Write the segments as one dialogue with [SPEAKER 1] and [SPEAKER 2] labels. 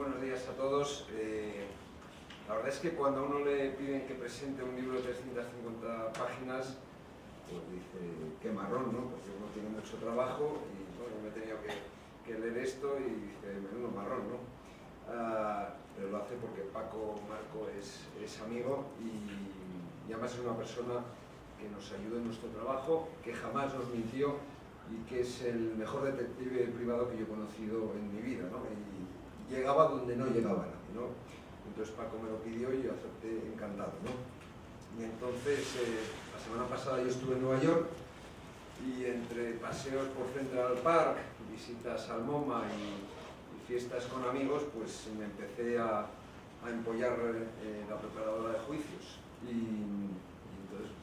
[SPEAKER 1] buenos días a todos. La verdad es que cuando a uno le piden que presente un libro de 350 páginas, pues dice, qué marrón, ¿no? Porque uno tiene mucho trabajo y bueno, me he tenido que leer esto y dice, menudo marrón, ¿no? Pero lo hace porque Paco Marco es amigo y además es una persona que nos ayuda en nuestro trabajo, que jamás nos mintió y que es el mejor detective privado que yo he conocido en mi vida, ¿no? Y llegaba donde no llegaba nadie, ¿no? Entonces Paco me lo pidió y yo acepté encantado, ¿no? Y entonces, la semana pasada yo estuve en Nueva York y entre paseos por Central Park, visitas al MoMA y fiestas con amigos, pues me empecé a empollar la preparadora de juicios. Y entonces,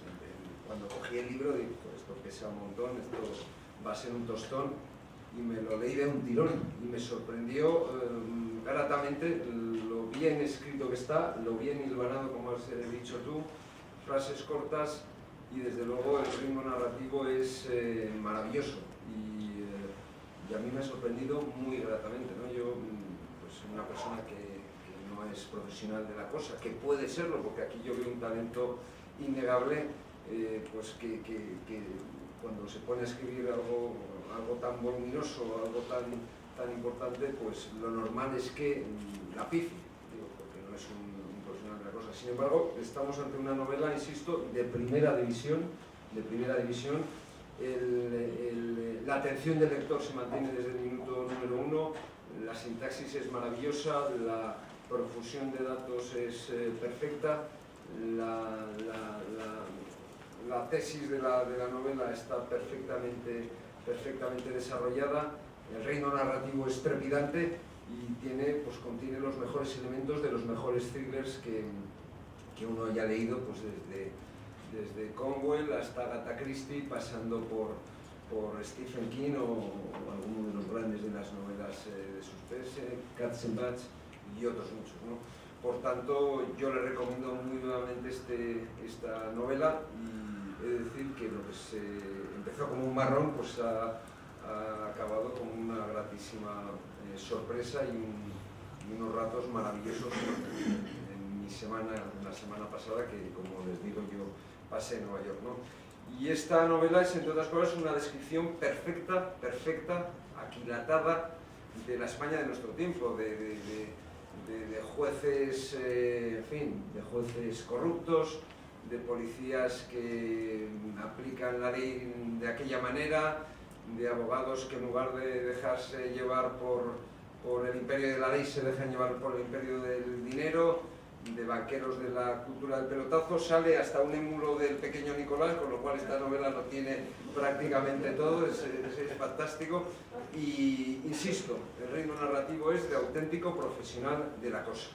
[SPEAKER 1] cuando cogí el libro, dije, pues esto pesa un montón, esto va a ser un tostón, y me lo leí de un tirón y me sorprendió gratamente lo bien escrito que está, lo bien hilvanado, como has dicho tú, frases cortas, y desde luego el ritmo narrativo es maravilloso y a mí me ha sorprendido muy gratamente, ¿no? Yo, pues una persona que no es profesional de la cosa, que puede serlo, porque aquí yo veo un talento innegable, pues que cuando se pone a escribir algo tan voluminoso, algo tan importante, pues lo normal es que la pifie, digo, porque no es un profesional de la cosa. Sin embargo, estamos ante una novela, insisto, de primera división, la atención del lector se mantiene desde el minuto número 1, la sintaxis es maravillosa, la profusión de datos es perfecta, la tesis de la novela está perfectamente desarrollada, el reino narrativo es trepidante y contiene los mejores elementos de los mejores thrillers que uno haya leído, pues desde Conwell hasta Agatha Christie, pasando por Stephen King o alguno de los grandes de las novelas de suspense, Katzenbach y otros muchos, ¿no? Por tanto, yo le recomiendo muy nuevamente esta novela y he de decir que lo que se empezó como un marrón, pues ha acabado como una gratísima sorpresa y unos ratos maravillosos en la semana pasada, que como les digo yo pasé en Nueva York, ¿no? Y esta novela es, entre otras cosas, una descripción perfecta, aquilatada de la España de nuestro tiempo, de jueces, en fin, de jueces corruptos, de policías que aplican la ley de aquella manera, de abogados que en lugar de dejarse llevar por el imperio de la ley se dejan llevar por el imperio del dinero, de banqueros de la cultura del pelotazo. Sale hasta un émulo del pequeño Nicolás, con lo cual esta novela lo tiene prácticamente todo, es fantástico. Y insisto, el reino narrativo es de auténtico profesional de la cosa.